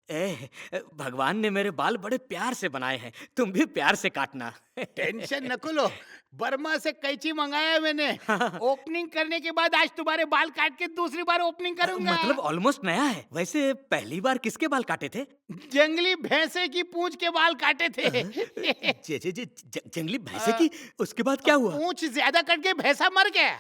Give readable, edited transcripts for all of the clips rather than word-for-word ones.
ए, भगवान ने मेरे बाल बड़े प्यार से बनाए हैं, तुम भी प्यार से काटना। टेंशन नको लो, बर्मा से कैंची मंगाया है मैंने। ओपनिंग करने के बाद आज तुम्हारे बाल काट के दूसरी बार ओपनिंग करूंगा। मतलब ऑलमोस्ट नया है। वैसे पहली बार किसके बाल काटे थे? जंगली भैंसे की पूंछ के बाल काटे थे। जंगली भैंसे की? उसके बाद क्या हुआ? पूंछ ज्यादा कट के भैंसा मर गया।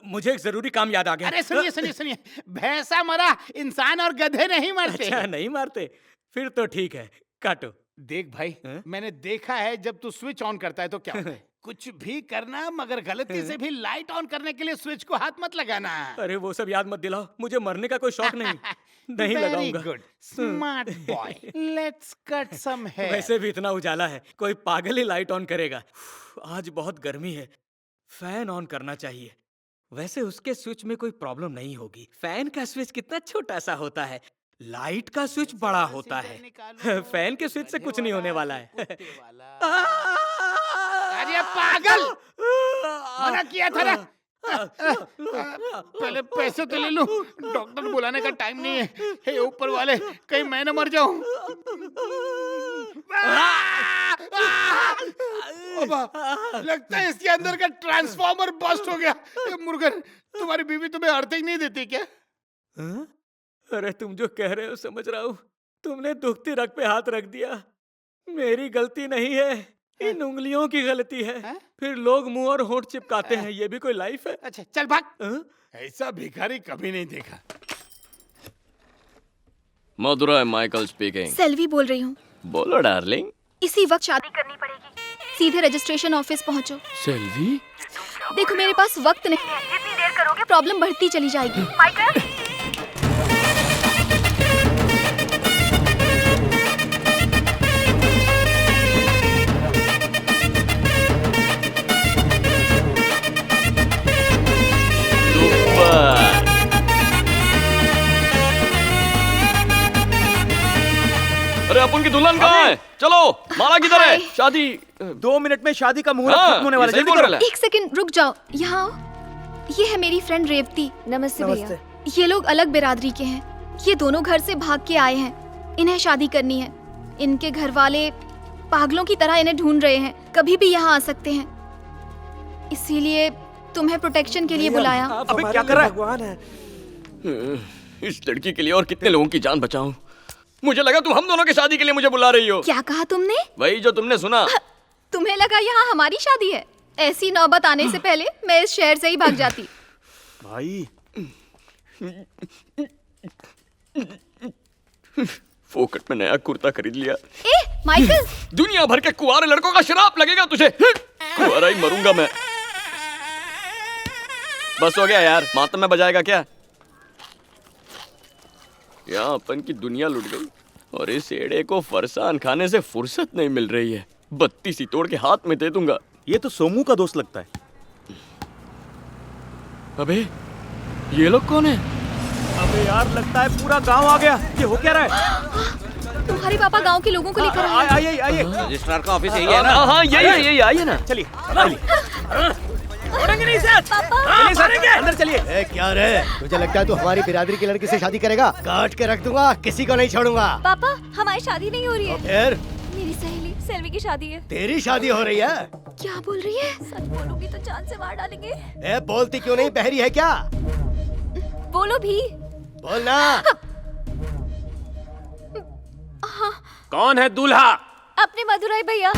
मुझे एक जरूरी काम याद आ गया। अरे सुनिए सुनिए सुनिए, भैंसा मरा, इंसान और गधे नहीं मरते। अच्छा, नहीं मारते? फिर तो ठीक है, काटो। देख भाई, मैंने देखा है जब तू स्विच ऑन करता है तो क्या होता है। कुछ भी करना, मगर गलती से भी लाइट ऑन करने के लिए स्विच को हाथ मत लगाना। अरे वो सब याद मत दिलाओ, मुझे मरने का कोई शौक नहीं। नहीं लगाऊंगा। Good, smart boy. Let's cut some hair. वैसे भी इतना उजाला है, कोई पागल ही लाइट ऑन करेगा। आज बहुत गर्मी है, फैन ऑन करना चाहिए। वैसे उसके स्विच में कोई प्रॉब्लम नहीं होगी। फैन का स्विच कितना छोटा सा होता है, लाइट का स्विच बड़ा होता है। फैन के स्विच से कुछ नहीं होने वाला है। अरे पागल, मना किया था ना। पहले पैसे तो ले लूं, डॉक्टर बुलाने का टाइम नहीं है। हे ऊपर वाले, कहीं मैं न मर जाऊं। लगता है इसके अंदर का ट्रांसफार्मर बस्ट हो गया। मुर्गन, तुम्हारी बीवी तुम्हें अर्थिंग नहीं देती क्या? अरे तुम जो कह रहे हो समझ रहा हूँ। तुमने दुखती रग पे हाथ रख दिया। मेरी गलती नहीं है, इन उंगलियों की गलती है। फिर लोग मुंह और होंठ चिपकाते हैं, ये भी कोई लाइफ है? अच्छा चल भाग। ऐसा भिखारी कभी नहीं देखा। मधुरा माइकल स्पीकिंग। सेल्वी बोल रही हूँ। बोलो डार्लिंग। इसी वक्त शादी करनी पड़ेगी, सीधे रजिस्ट्रेशन ऑफिस पहुँचो। सेल्वी, देखो मेरे पास वक्त नहीं है, जितनी देर करोगे प्रॉब्लम बढ़ती चली जाएगी। माइकल, अरे अपन की दुल्हन कहाँ है? चलो, माला किधर है? शादी 2 मिनट में शादी का मुहूर्त खत्म होने वाला है। जल्दी करो। एक सेकंड रुक जाओ, यहाँ आओ। ये है मेरी फ्रेंड रेवती। नमस्ते भैया। ये लोग अलग बिरादरी के हैं। ये दोनों घर से भाग के आए हैं। इन्हें शादी करनी है। इनके घर वाले पागलों की तरह इन्हें ढूंढ रहे हैं, कभी भी यहाँ आ सकते हैं। इसीलिए तुम्हें प्रोटेक्शन के लिए बुलाया। अबे क्या कर रहा है? इस लड़की के लिए और कितने लोगों की जान बचाऊं? मुझे लगा तुम हम दोनों की शादी के लिए मुझे बुला रही हो। क्या कहा तुमने? वही जो तुमने सुना। तुम्हें लगा यहाँ हमारी शादी है? ऐसी नौबत आने से पहले मैं इस शहर से ही भाग जाती। भाई, फोकट में नया कुर्ता खरीद लिया। ए माइकल, दुनिया भर के कुंवारे लड़कों का श्राप लगेगा तुझे। कुंवारा ही मरूंगा मैं। बस हो गया यार, मातम में बजाएगा क्या? यहाँ अपन की दुनिया लुट गई और इस एड़े को फरसान खाने से फुर्सत नहीं मिल रही है। बत्ती सी तोड़ के हाथ में दे दूंगा। ये तो सोमू का दोस्त लगता है। अबे ये लोग कौन है? अबे यार, लगता है पूरा गांव आ गया। ये हो क्या रहा है? तुम्हारे पापा गांव के लोगों को लेकर आए। आइए आइए। रजिस्ट्रार का ऑफिस यही है ना? हाँ यही आइए ना। चलिए छोड़ेंगे नहीं सर। चलिए सर, अंदर चलिए। क्या रे, तुझे लगता है तू हमारी बिरादरी की लड़की से शादी करेगा? काट के रख दूंगा, किसी को नहीं छोड़ूंगा। पापा, हमारी शादी नहीं हो रही है। फिर मेरी सहेली सेल्वी की शादी है। तेरी शादी हो रही है? क्या बोल रही है? सच बोलूंगी तो जान से मार डालेंगे। ए, बोलती क्यों नहीं? बहरी है क्या? बोलो भी। बोलना। कौन है दूल्हा? अपने मधुराई भैया।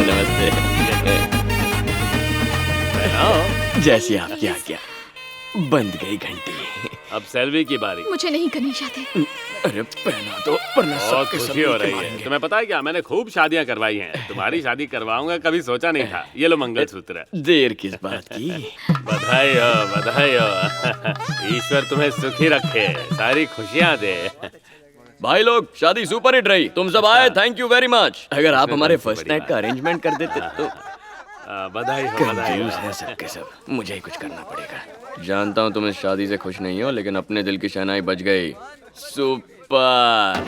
नमस्ते। जैसी आपकी आज्ञा। बंद गई घंटी। अब सेल्वी की बारी। मुझे नहीं करनी शादी। अरे पहना दो, वरना बहुत सबके सब खुशी हो मिलके रही है। मारेंगे। तुम्हें पता है क्या, मैंने खूब शादियां करवाई हैं। तुम्हारी शादी करवाऊंगा कभी सोचा नहीं था। ये लो मंगलसूत्र। देर किस बात की? बधाई हो, बधाई हो। ईश्वर तुम्हें सुखी रखे, सारी खुशियां दे। भाई लोग, शादी सुपर हिट रही। तुम सब आए, थैंक यू वेरी मच। अगर आप हमारे फर्स्ट नाइट का अरेंजमेंट कर देते तो। बधाई हो, बधाई कंफ्यूज हो। है सबके सब। मुझे ही कुछ करना पड़ेगा। जानता हूँ तुम इस शादी से खुश नहीं हो, लेकिन अपने दिल की शहनाई बज गई। सुपर।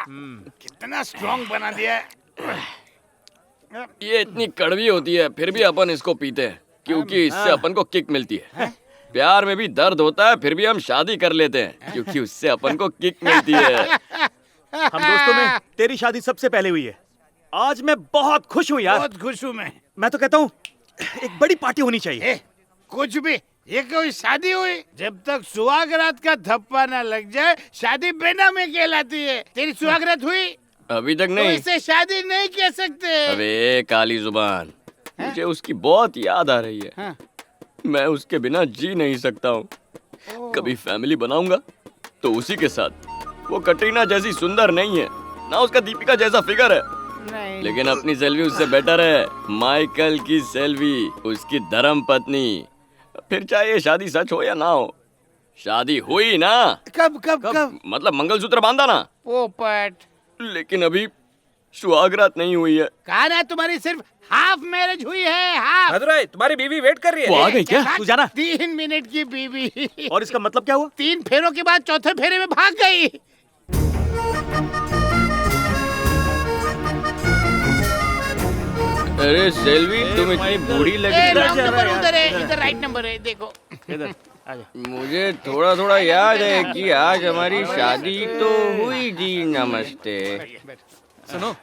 कितना स्ट्रांग बना दिया है। ये इतनी कड़वी होती है फिर भी अपन इसको पीते हैं क्योंकि इससे अपन को किक मिलती है। प्यार में भी दर्द होता है फिर भी हम शादी कर लेते हैं क्योंकि उससे अपन को किक मिलती है। हम दोस्तों में तेरी शादी सबसे पहले हुई है। आज मैं बहुत खुश हूँ यार। बहुत खुश हूँ मैं तो कहता हूँ एक बड़ी पार्टी होनी चाहिए। कुछ भी, ये कोई शादी हुई? जब तक सुहागरात का धप्पा ना लग जाए शादी बेनामी कहलाती है। तेरी सुहागरात हुई? अभी तक तो नहीं। इसे शादी नहीं कह सकते। अबे काली जुबान, मुझे उसकी बहुत याद आ रही है। हाँ। मैं उसके बिना जी नहीं सकता हूँ। कभी फैमिली बनाऊंगा तो उसी के साथ। वो कटरीना जैसी सुंदर नहीं है ना उसका दीपिका जैसा फिगर है, नहीं। लेकिन अपनी सेल्वी उससे बेटर है। माइकल की सेल्वी, उसकी धर्म पत्नी। फिर चाहे ये शादी सच हो या ना हो, शादी हुई ना। कब कब कब? मतलब मंगलसूत्र बांधा ना। पोपट, लेकिन अभी सुहागरात नहीं हुई है। कहा ना तुम्हारी सिर्फ हाफ मैरिज हुई है। हाफ। मदुराई तुम्हारी बीवी वेट कर रही वो है। आ गई क्या? तू जाना। 3 मिनट की बीवी। और इसका मतलब क्या हुआ? 3 फेरों के बाद चौथे फेरे में भाग गई। अरे सेल्वी तुम इतनी बूढ़ी लग रही रॉन्ग है। नंबर उधर है, इधर राइट नंबर है, देखो। इधर आजा। मुझे थोड़ा थोड़ा याद है कि आज हमारी शादी तो हुई थी। नमस्ते। सुनो,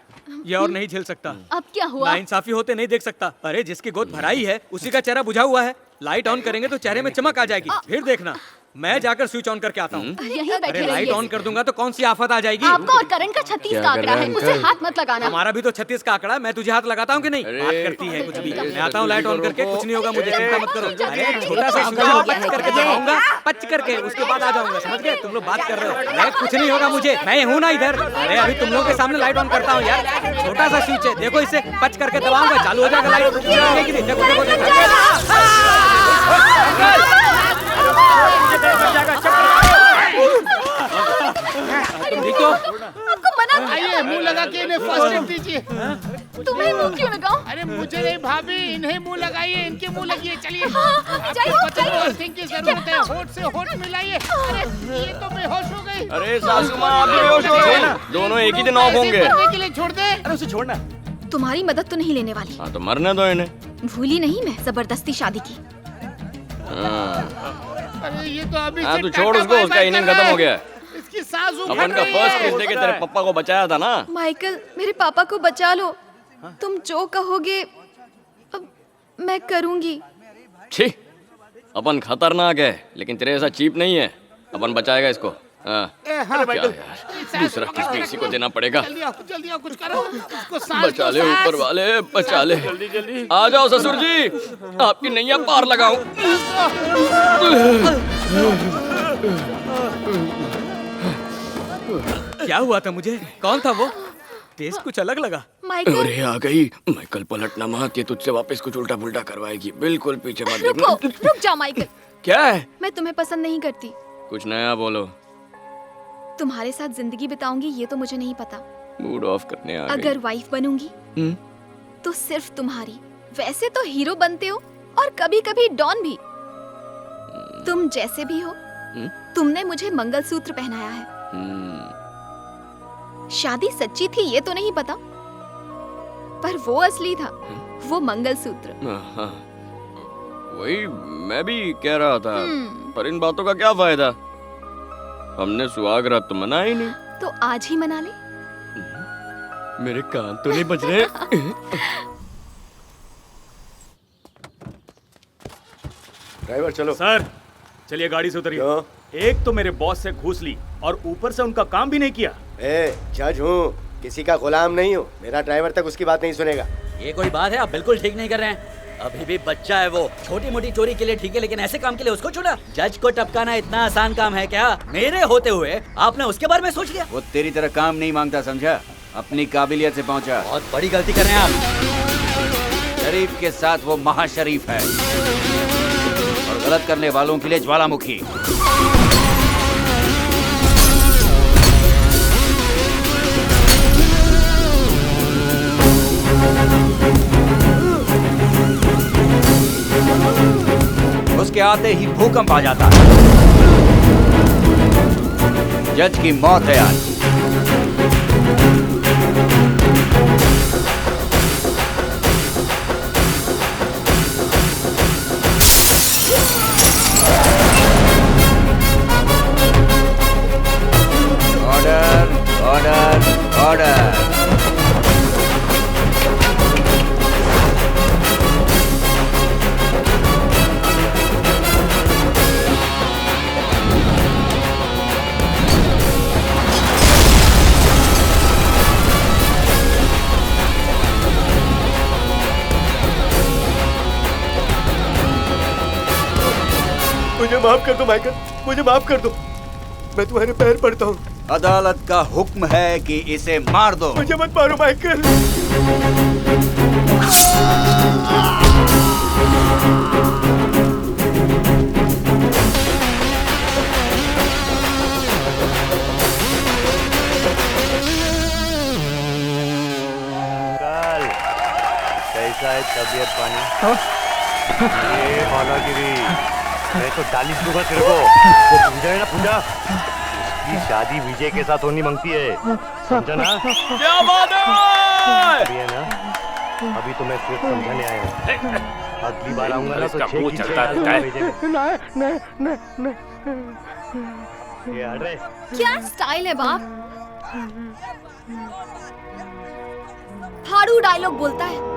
ये और नहीं झेल सकता। अब क्या हुआ? नाइंसाफी होते नहीं देख सकता। अरे जिसकी गोद भराई है उसी का चेहरा बुझा हुआ है। लाइट ऑन करेंगे तो चेहरे में चमक आ जाएगी। फिर देखना, मैं जाकर स्विच ऑन करके आता हूँ। यहीं अरे बैठे लाइट ऑन कर दूंगा तो कौन सी आफत आ जाएगी। आपका और करण का 36 क्या का कर आंकड़ा रहा है, है उसे अंकल? हाथ मत लगाना। हमारा भी तो 36 का आंकड़ा है। मैं तुझे हाथ लगाता हूँ कि नहीं? अरे, बात करती है कुछ भी। अरे, मैं आता हूँ लाइट ऑन करके। कुछ नहीं होगा मुझे, चिंता मत करो। जल्दी, अरे जल्दी, छोटा सा जल्दी, स्विच जल्दी, पच करके जल्दी। दबाऊंगा, पच करके उसके बाद आ जाऊंगा। समझ गए? तुम लोग बात कर रहे हो। अरे कुछ नहीं होगा मुझे, मैं हूँ ना इधर। अरे अभी तुम लोगों के सामने लाइट ऑन करता हूँ यार। छोटा सा स्विच है, देखो इसे पच करके दबाऊंगा, चालू हो जाएगा लाइट। देखो देखो ठीक हो? आपको मना किया आइए, मुंह लगा के इन्हें फर्स्ट एड दीजिए। था। तुम्हें मुंह क्यों लगाऊं? अरे मुझे नहीं भाभी, इन्हें मुंह लगाइए, इनके मुंह लगिए। चलिए। हाँ, जाइए, आपको पता है जाइए। अर्थिंग की जरूरत है। होठ से होठ मिलाइए। अरे ये तो बेहोश हो गई। अरे सासू माँ आप बेहोश हो गई। दोनों एक ही दिन ऑफ होंगे। ऐसे मरने के लिए छोड़ दे। अरे उसे छोड़ना। तुम्हारी मदद तो नहीं लेने वाली। हाँ तो मरने दो इन्हें। भूली नहीं मैं जबरदस्ती शादी की। अरे ये तो अभी हाँ से तू छोड़ टाटा उसको, बाय उसका बाय इनिंग कर रहा खत्म है। हो गया है। इसकी सांस उखड़ अपन का रही फर्स्ट है। किस दे के तेरे पप्पा को बचाया था ना। माइकल, मेरे पापा को बचा लो। तुम जो कहोगे अब मैं करूंगी। छी, अपन खतरनाक है लेकिन तेरे ऐसा चीप नहीं है। अपन बचाएगा इसको। हाँ। हाँ, क्या यार, दूसरा किस भी इसी को देना पड़ेगा। जल्दी आओ, कुछ करो। इसको सांस बचा दो, ले सांस। ऊपर वाले, बचा ले। जल्दी जल्दी। आ जाओ ससुर जी, आपकी नैया पार लगाऊं। क्या हुआ था मुझे? कौन था वो? टेस्ट कुछ अलग लगा। माइकल, अरे आ गई। माइकल पलटना मत, ये तुझसे वापस कुछ उल्टा पुल्टा करवाएगी। बिल्कुल पीछे मत रुको, देखना। रुक जाओ माइकल। क्या है? मैं तुम्हें पसंद नहीं करती। कुछ नया बोलो। तुम्हारे साथ जिंदगी बिताऊंगी ये तो मुझे नहीं पता। मूड ऑफ करने आ गई। अगर वाइफ बनूंगी हम्म? तो सिर्फ तुम्हारी। वैसे तो हीरो बनते हो और कभी कभी डॉन भी। तुम जैसे भी हो, तुमने मुझे मंगलसूत्र पहनाया है। शादी सच्ची थी ये तो नहीं पता, पर वो असली था, वो मंगलसूत्र। हाँ, वही मैं भी कह रहा था। पर इन बातों का क्या फायदा? हमने सुहागरात तो मना ही नहीं। तो आज ही मना ले। मेरे कान तो नहीं बज रहे। ड्राइवर चलो। सर चलिए गाड़ी से उतरिए। एक तो मेरे बॉस से घूस ली और ऊपर से उनका काम भी नहीं किया। जज हूँ, किसी का गुलाम नहीं हूँ। मेरा ड्राइवर तक उसकी बात नहीं सुनेगा। ये कोई बात है? आप बिल्कुल ठीक नहीं कर रहे हैं। अभी भी बच्चा है वो। छोटी मोटी चोरी के लिए ठीक है, लेकिन ऐसे काम के लिए उसको छोड़ा? जज को टपकाना इतना आसान काम है क्या? मेरे होते हुए आपने उसके बारे में सोच लिया? वो तेरी तरह काम नहीं मांगता, समझा? अपनी काबिलियत से पहुंचा। बहुत बड़ी गलती कर रहे हैं आप। शरीफ के साथ वो महाशरीफ है और गलत करने वालों के लिए ज्वालामुखी। उसके आते ही भूकंप आ जाता है। जज की मौत है आज। ऑर्डर। मुझे माफ कर दो माइकल, मुझे माफ कर दो। मैं तुम्हारे पैर पड़ता हूँ। अदालत का हुक्म है कि इसे मार दो। मुझे मत मारो माइकल। कल कैसा है तबीयत पानी? ये बालागिरी, मैं तो 40 दूंगा तेरे को। वो पूजा है ना, पूजा, उसकी शादी विजय के साथ होनी मांगती है, समझा ना? क्या बात है? अभी है ना, अभी तो मैं सिर्फ समझाने आया हूँ। अगली बार आऊंगा ना तो इसका 6 मुंह की चलता 6 रहता है। ये हट रहे। क्या स्टाइल है बाप। फाड़ू डायलॉग बोलता है।